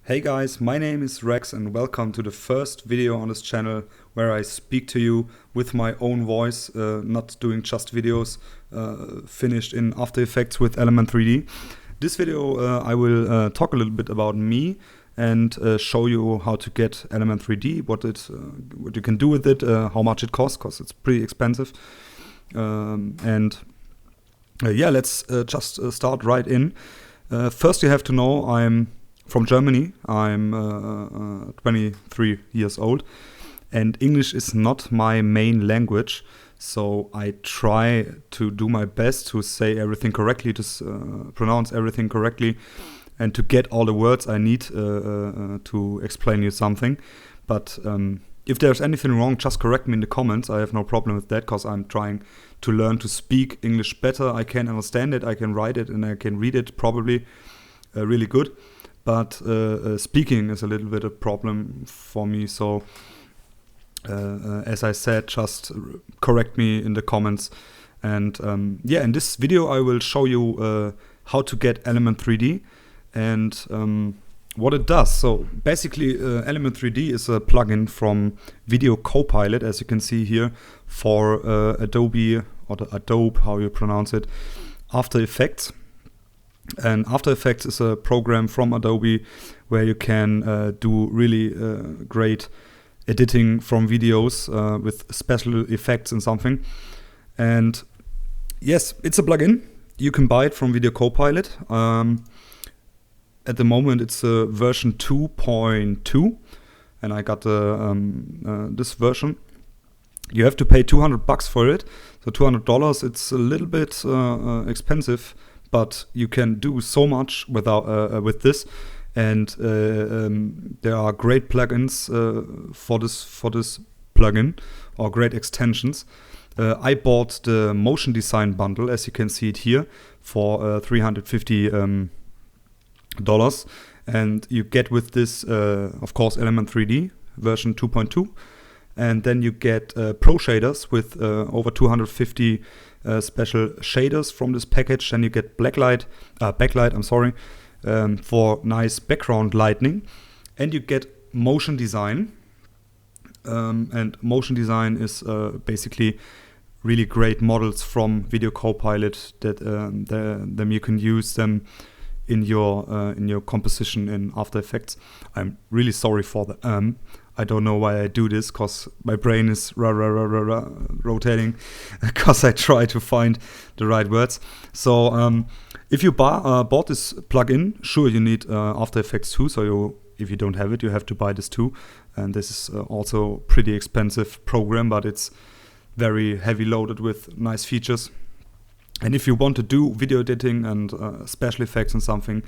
Hey guys, my name is Rex and welcome to the first video on this channel where I speak to you with my own voice, not doing just videos finished in After Effects with Element3D. This video I will talk a little bit about me and show you how to get Element3D, what you can do with it, how much it costs, because it's pretty expensive. Yeah, let's just start right in. First you have to know I'm from Germany. I'm 23 years old and English is not my main language, so I try to do my best to say everything correctly, to pronounce everything correctly and to get all the words I need to explain you something. But if there's anything wrong, just correct me in the comments. I have no problem with that because I'm trying to learn to speak English better. I can understand it, I can write it and I can read it probably really good. But speaking is a little bit a problem for me, so as I said, just correct me in the comments. And yeah, in this video I will show you how to get Element3D and what it does. So basically Element3D is a plugin from Video Copilot, as you can see here, for Adobe, or the Adobe, how you pronounce it, After Effects. And After Effects is a program from Adobe where you can do really great editing from videos with special effects and something. And yes, it's a plugin. You can buy it from Video Copilot. At the moment it's version 2.2 and I got this version. You have to pay $200 for it. So $200, it's a little bit expensive, but you can do so much with this, and there are great plugins for this plugin, or great extensions. I bought the motion design bundle, as you can see it here, for $350, and you get with this, of course, Element3D version 2.2, and then you get pro shaders with over 250 special shaders from this package. Then you get backlight, for nice background lighting, and you get motion design. And motion design is basically really great models from Video Copilot that them you can use them in your composition in After Effects. I'm really sorry for the I don't know why I do this, because my brain is rotating because I try to find the right words. So if you bought this plugin, sure, you need After Effects too. So if you don't have it, you have to buy this too. And this is also pretty expensive program, but it's very heavy loaded with nice features. And if you want to do video editing and special effects and something,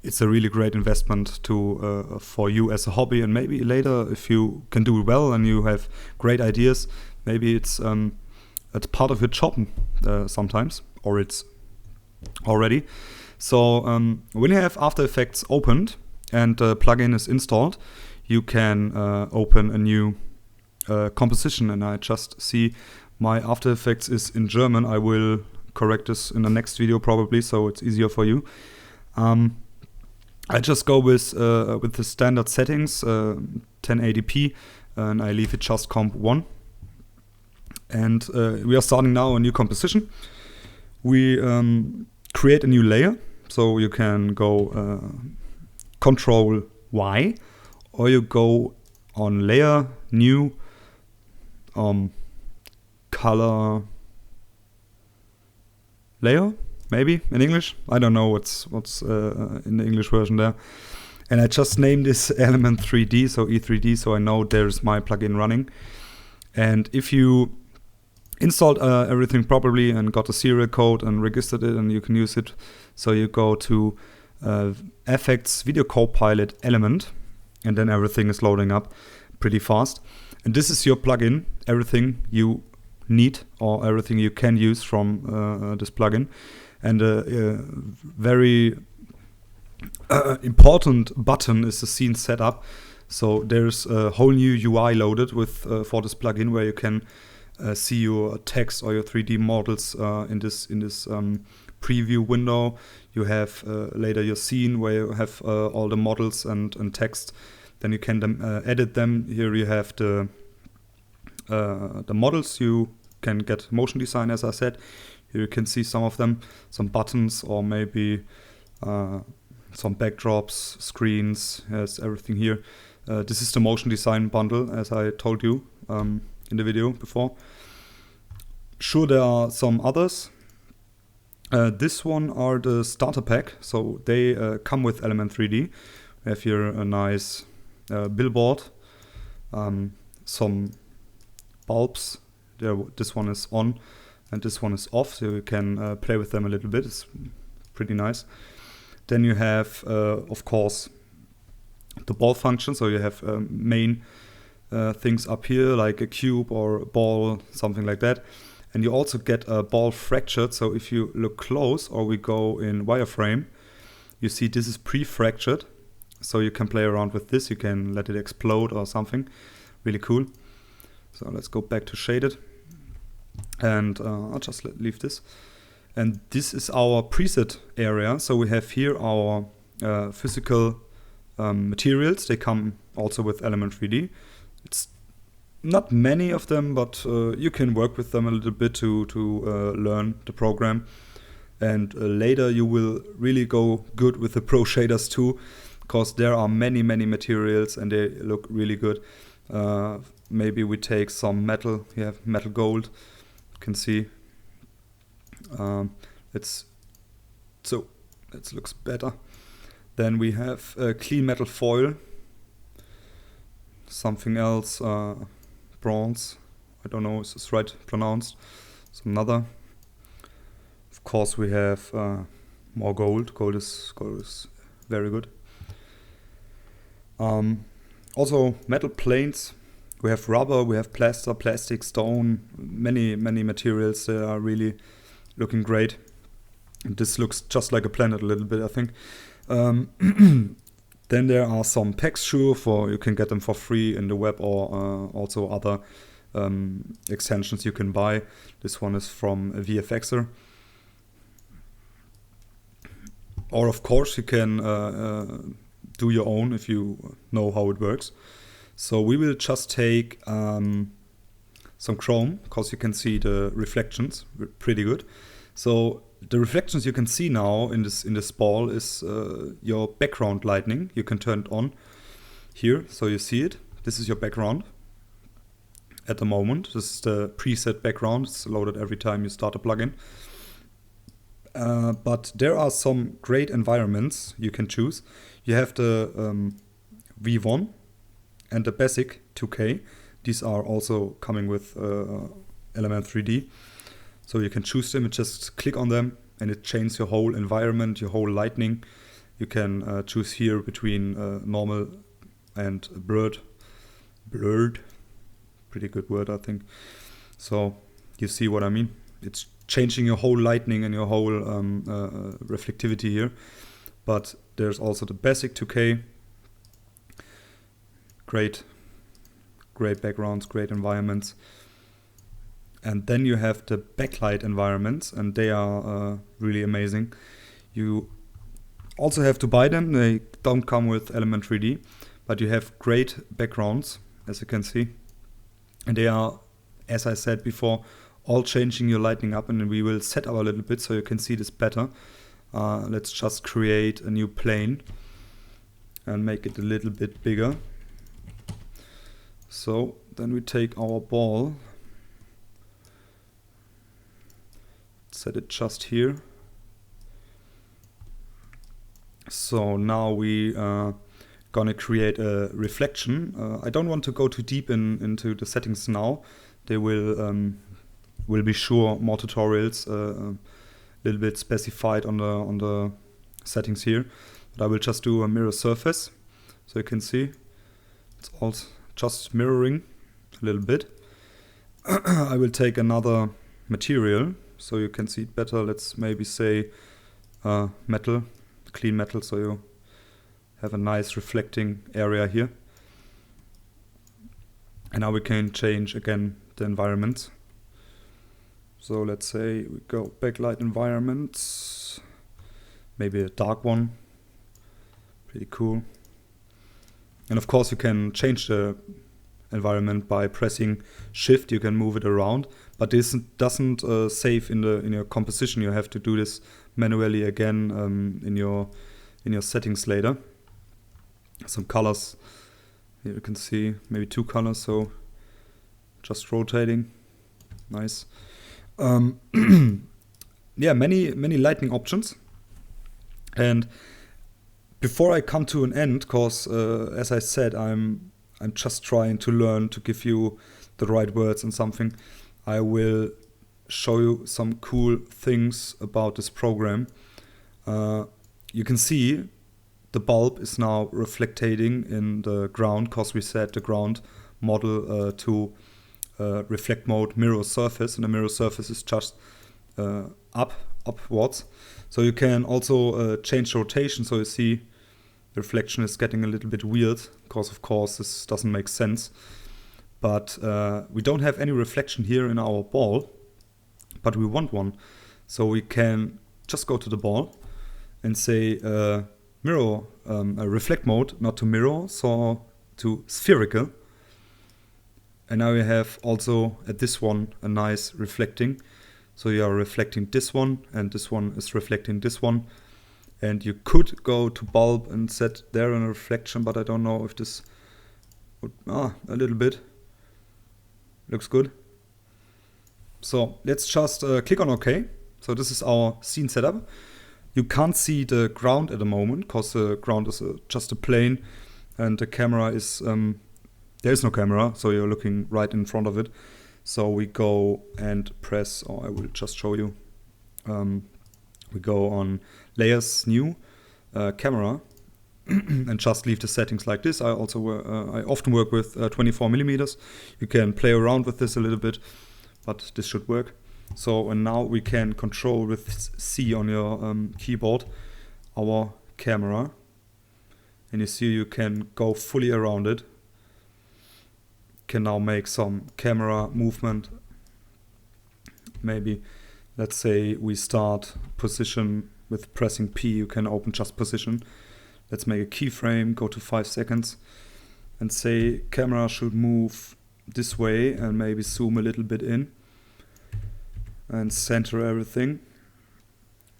it's a really great investment to for you as a hobby. And maybe later, if you can do it well and you have great ideas, maybe it's part of your job sometimes, or it's already. So when you have After Effects opened and the plugin is installed, you can open a new composition. And I just see my After Effects is in German. I will correct this in the next video probably, so it's easier for you. I just go with the standard settings, 1080p, and I leave it just comp 1. And we are starting now a new composition. We create a new layer, so you can go Control Y, or you go on Layer, New, Color, Layer, maybe in English. I don't know what's in the English version there. And I just named this Element3D, so E3D, so I know there's my plugin running. And if you installed everything properly and got a serial code and registered it and you can use it, so you go to Effects Video Copilot Element, and then everything is loading up pretty fast. And this is your plugin, everything you need or everything you can use from this plugin. And a very important button is the scene setup. So there's a whole new UI loaded with for this plugin where you can see your text or your 3D models in this preview window. You have later your scene where you have all the models and text. Then you can edit them. Here you have the models. You can get motion design, as I said. Here you can see some of them, some buttons or maybe some backdrops, screens. Yes, everything here. This is the motion design bundle, as I told you in the video before. Sure, there are some others. This one are the starter pack, so they come with Element3D. We have here a nice billboard, some bulbs. This one is on and this one is off, so you can play with them a little bit. It's pretty nice. Then you have, of course, the ball function, so you have main things up here like a cube or a ball, something like that. And you also get a ball fractured, so if you look close or we go in wireframe, you see this is pre-fractured, so you can play around with this, you can let it explode or something, really cool. So let's go back to shaded, and I'll just leave this. And this is our preset area, so we have here our physical materials. They come also with Element3D. It's not many of them, but you can work with them a little bit to learn the program. And later you will really go good with the Pro shaders too, because there are many materials and they look really good. Maybe we take some metal. You have metal gold. You can see. It looks better. Then we have clean metal foil. Something else. Bronze, I don't know if it's right pronounced. So another. Of course, we have more gold. Gold is very good. Also metal planes. We have rubber. We have plaster, plastic, stone. Many materials. They are really looking great. And this looks just like a planet a little bit, I think. Then there are some packs, sure, you can get them for free in the web, or also other extensions you can buy. This one is from a VFXer. Or of course you can do your own if you know how it works. So we will just take some chrome, because you can see the reflections pretty good. So the reflections you can see now in this ball is your background lighting. You can turn it on here, so you see it. This is your background at the moment. This is the preset background. It's loaded every time you start a plugin. But there are some great environments you can choose. You have the V1 and the basic 2K. These are also coming with Element3D. So you can choose them and just click on them, and it changes your whole environment, your whole lighting. You can choose here between normal and blurred. Pretty good word, I think. So you see what I mean? It's changing your whole lighting and your whole reflectivity here. But there's also the basic 2K. Great backgrounds, great environments. And then you have the backlight environments, and they are really amazing. You also have to buy them. They don't come with Element3D, but you have great backgrounds, as you can see. And they are, as I said before, all changing your lighting up, and we will set up a little bit so you can see this better. Let's just create a new plane and make it a little bit bigger. So then we take our ball, set it just here. So now we gonna create a reflection. I don't want to go too deep into the settings now. They will be sure more tutorials a little bit specified on the settings here. But I will just do a mirror surface, so you can see it's all just mirroring a little bit. I will take another material so you can see it better. Let's maybe say metal, clean metal, so you have a nice reflecting area here. And now we can change again the environment. So let's say we go backlight environments, maybe a dark one, pretty cool. And of course you can change the environment by pressing shift. You can move it around, but this doesn't save in your composition. You have to do this manually again in your settings later. Some colors here you can see, maybe 2 colors, so just rotating. Nice. Yeah, many lighting options. And before I come to an end, cause as I said, I'm just trying to learn to give you the right words and something, I will show you some cool things about this program. You can see the bulb is now reflecting in the ground, cause we set the ground model to reflect mode mirror surface, and the mirror surface is just upwards. So you can also change the rotation, so you see the reflection is getting a little bit weird, because of course this doesn't make sense. But we don't have any reflection here in our ball, but we want one. So we can just go to the ball and say mirror, reflect mode, not to mirror, so to spherical. And now you have also at this one a nice reflecting. So you are reflecting this one, and this one is reflecting this one. And you could go to bulb and set there a reflection, but I don't know if this would, a little bit. Looks good. So let's just click on OK. So this is our scene setup. You can't see the ground at the moment, because the ground is just a plane, and the camera is, there is no camera, so you're looking right in front of it. So we go and press, or I will just show you. We go on layers, new, camera, and just leave the settings like this. I often work with 24 millimeters. You can play around with this a little bit, but this should work. So, and now we can control with C on your keyboard our camera, and you see you can go fully around it. Can now make some camera movement. Maybe, let's say we start position with pressing P. You can open just position. Let's make a keyframe, go to 5 seconds, and say camera should move this way, and maybe zoom a little bit in and center everything.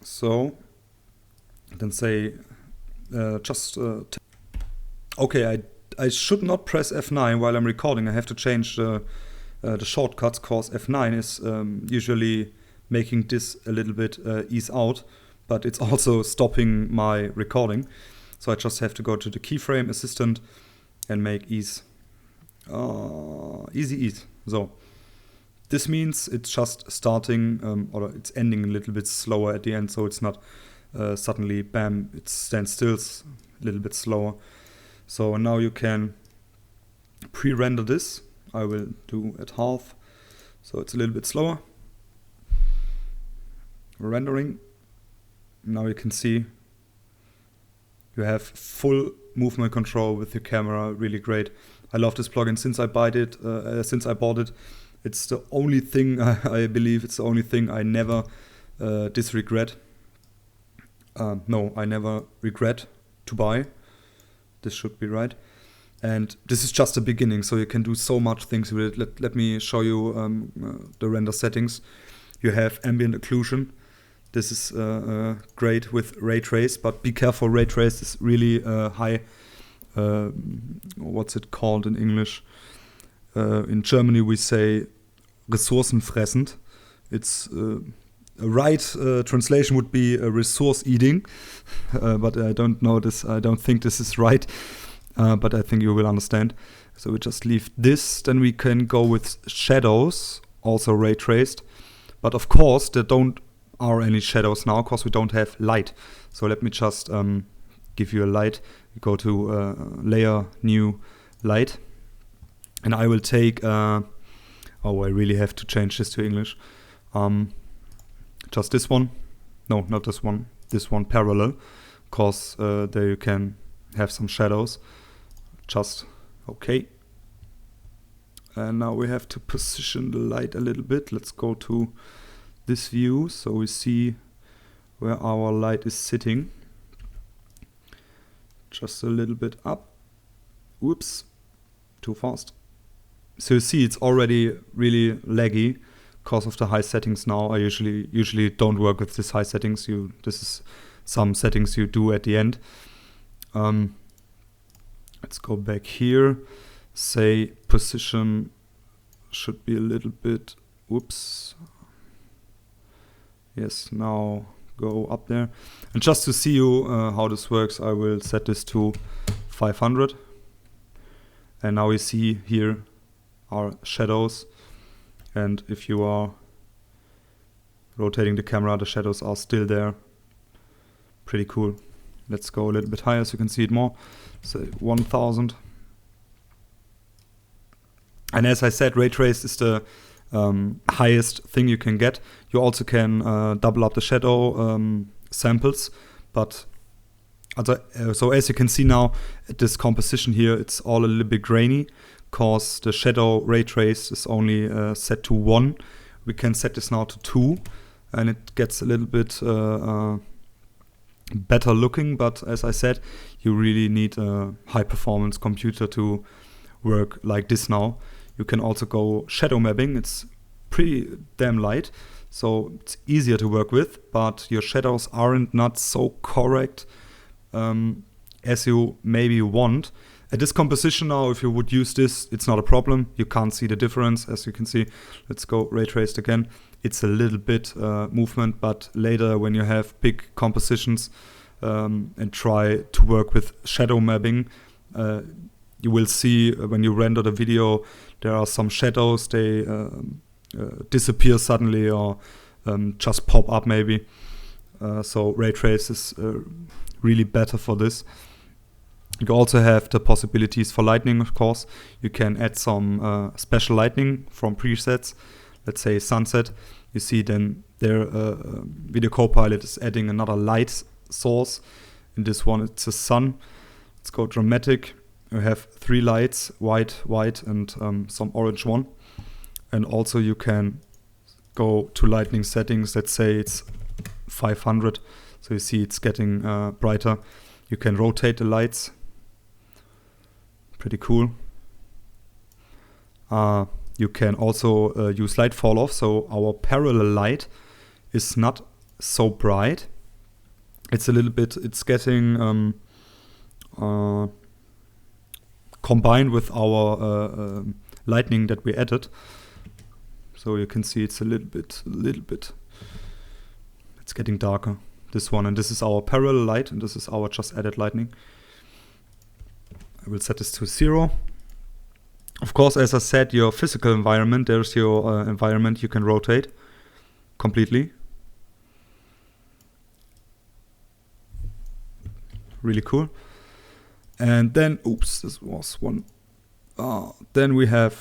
So then say okay, I should not press F9 while I'm recording. I have to change the shortcuts, cause F9 is usually making this a little bit ease out, but it's also stopping my recording. So I just have to go to the keyframe assistant and make ease. Easy ease. So this means it's just starting or it's ending a little bit slower at the end, so it's not suddenly bam, it stands still, a little bit slower. So now you can pre-render this. I will do at half, so it's a little bit slower. Rendering. Now you can see you have full movement control with your camera. Really great. I love this plugin since I bought it. It's the only thing I believe it's the only thing I never disregret. No, I never regret to buy. This should be right. And this is just the beginning, so you can do so much things with it. Let me show you the render settings. You have ambient occlusion. This is great with rey-traced, but be careful, rey-traced is really high. What's it called in English? In Germany we say ressourcenfressend. It's a right translation would be resource eating, but I don't know this. I don't think this is right, but I think you will understand. So we just leave this. Then we can go with shadows, also ray traced, but of course there are any shadows now because we don't have light. So let me just give you a light. You go to layer, new, light, and I will take. Oh, I really have to change this to English. Just this one. No, not this one. This one parallel, because there you can have some shadows. Just okay. And now we have to position the light a little bit. Let's go to this view so we see where our light is sitting. Just a little bit up. Whoops, too fast. So you see it's already really laggy because of the high settings now. I usually don't work with this high settings. This is some settings you do at the end. Let's go back here. Say position should be a little bit, whoops. Yes, now go up there. And just to see you how this works, I will set this to 500. And now we see here our shadows. And if you are rotating the camera, the shadows are still there. Pretty cool. Let's go a little bit higher so you can see it more. Say 1000. And as I said, ray-traced is the highest thing you can get. You also can double up the shadow samples, but so as you can see now, this composition here, it's all a little bit grainy because the shadow ray-trace is only set to 1. We can set this now to 2, and it gets a little bit better looking, but as I said, you really need a high performance computer to work like this now. You can also go shadow mapping. It's pretty damn light, so it's easier to work with, but your shadows aren't not so correct as you maybe want. At this composition now, if you would use this, it's not a problem. You can't see the difference, as you can see. Let's go ray-traced again. It's a little bit movement, but later when you have big compositions and try to work with shadow mapping, you will see when you render the video, there are some shadows, they disappear suddenly or just pop up maybe. So ray trace is really better for this. You also have the possibilities for lighting, of course. You can add some special lighting from presets. Let's say sunset. You see then there Video Copilot is adding another light source. In this one it's the sun. Let's go dramatic. You have 3 lights, white, and some orange one. And also you can go to lighting settings. Let's say it's 500. So you see it's getting brighter. You can rotate the lights. Pretty cool. You can also use light fall off. So our parallel light is not so bright. It's a little bit, it's getting combined with our lightning that we added. So you can see it's a little bit, it's getting darker, this one. And this is our parallel light, and this is our just added lightning. I will set this to 0. Of course, as I said, your physical environment, there's your environment you can rotate completely. Really cool. And then, oops, this was one. Then we have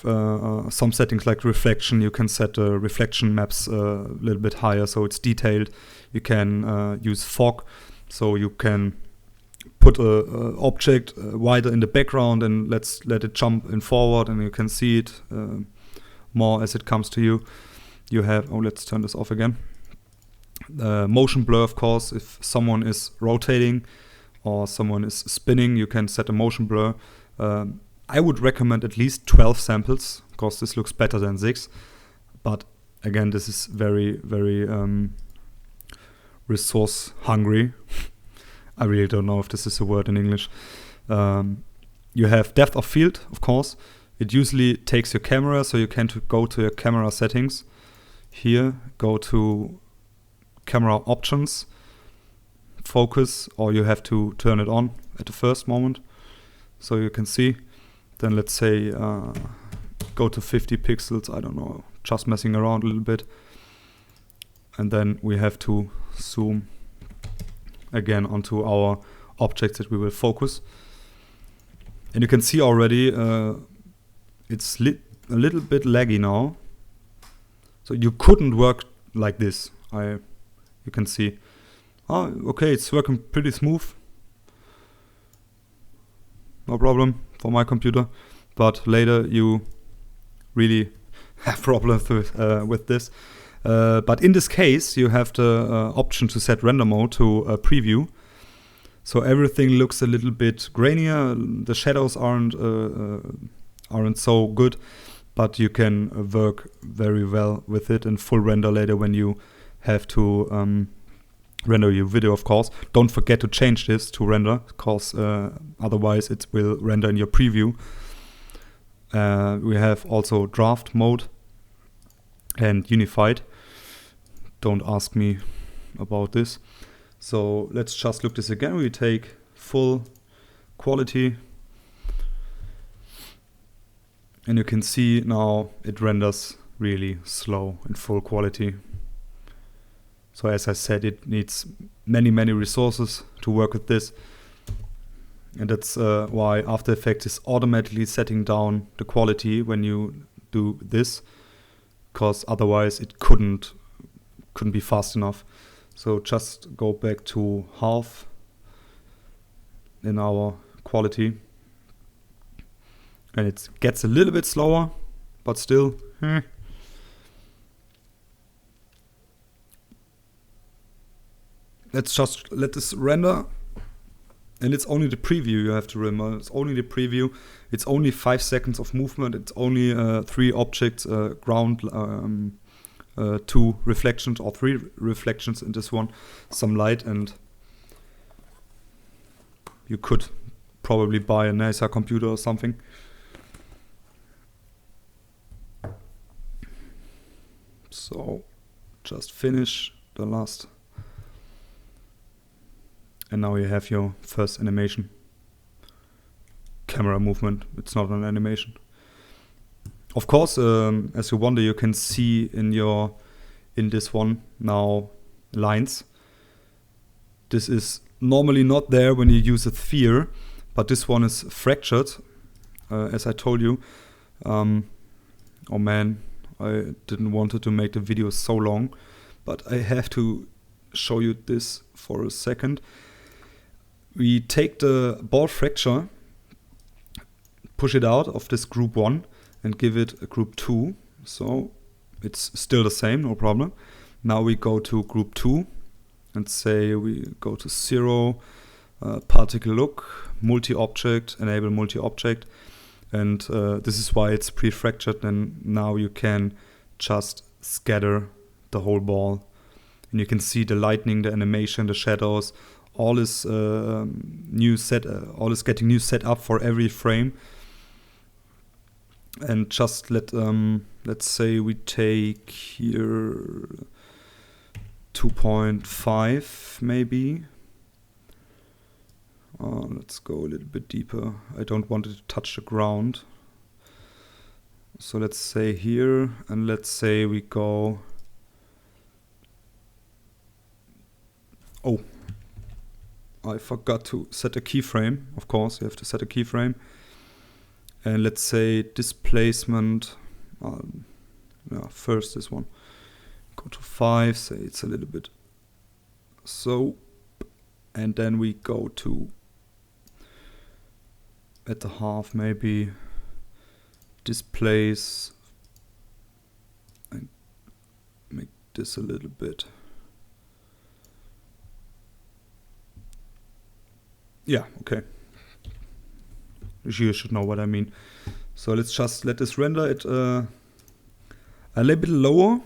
some settings like reflection. You can set reflection maps a little bit higher, so it's detailed. You can use fog, so you can put a object wider in the background and let it jump in forward, and you can see it more as it comes to you. You have, let's turn this off again. Motion blur, of course, if someone is rotating or someone is spinning, you can set a motion blur. I would recommend at least 12 samples, because this looks better than 6. But again, this is very, very resource hungry. I really don't know if this is a word in English. You have depth of field, of course. It usually takes your camera, so you can go to your camera settings. Here, go to camera options, focus, or you have to turn it on at the first moment. So you can see. Then let's say go to 50 pixels, I don't know, just messing around a little bit. And then we have to zoom again onto our objects that we will focus. And you can see already it's a little bit laggy now. So you couldn't work like this. You can see. Oh, okay, it's working pretty smooth. No problem for my computer, but later you really have problems with this. But in this case, you have the option to set render mode to preview. So everything looks a little bit grainier. The shadows aren't so good, but you can work very well with it in full render later when you have to render your video, of course. Don't forget to change this to render, because otherwise it will render in your preview. We have also draft mode and unified. Don't ask me about this. So let's just look this again. We take full quality, and you can see now it renders really slow in full quality. So as I said, it needs many resources to work with this. And that's why After Effects is automatically setting down the quality when you do this, because otherwise it couldn't be fast enough. So just go back to half in our quality, and it gets a little bit slower, but still. Let's just let this render. And it's only the preview you have to remember. It's only the preview. It's only 5 seconds of movement. It's only 3 objects, ground, 2 reflections or 3 reflections in this one, some light, and you could probably buy a nicer computer or something. So just finish the last. And now you have your first animation. Camera movement, it's not an animation. Of course, as you wonder, you can see in this one now lines. This is normally not there when you use a sphere, but this one is fractured, as I told you. Oh man, I didn't want to make the video so long, but I have to show you this for a second. We take the ball fracture, push it out of this group 1 and give it a group 2. So it's still the same, no problem. Now we go to group 2 and say we go to 0, particle look, multi-object, enable multi-object. And this is why it's pre-fractured, and now you can just scatter the whole ball. And you can see the lightning, the animation, the shadows, all is all is getting new setup for every frame. And just let's say we take here 2.5 maybe. Let's go a little bit deeper. I don't want it to touch the ground. So let's say here, and let's say we go. Oh, I forgot to set a keyframe. Of course, you have to set a keyframe. And let's say displacement. First this one. Go to 5. Say it's a little bit so, and then we go to at the half maybe displace and make this a little bit. Yeah, okay. You should know what I mean. So let's just let this render it a little bit lower,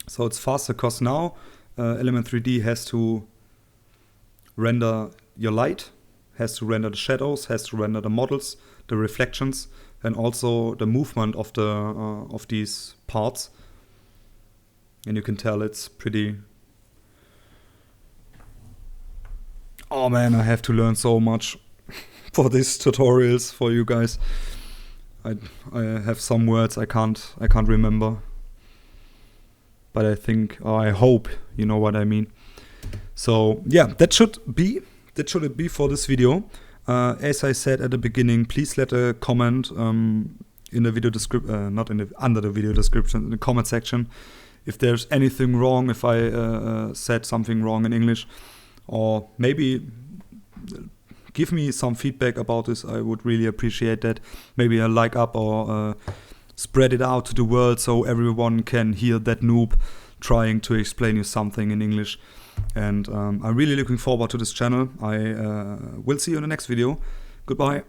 so it's faster, because now Element3D has to render your light, has to render the shadows, has to render the models, the reflections, and also the movement of the of these parts. And you can tell it's pretty. Oh man, I have to learn so much for these tutorials for you guys. I have some words I can't remember, but I think, or I hope you know what I mean. So yeah, that should it be for this video. As I said at the beginning, please let a comment in the video description, not in the under the video description, in the comment section, if there's anything wrong, if I said something wrong in English, or maybe give me some feedback about this. I would really appreciate that. Maybe a like up or spread it out to the world so everyone can hear that noob trying to explain you something in English. And I'm really looking forward to this channel. I will see you in the next video. Goodbye.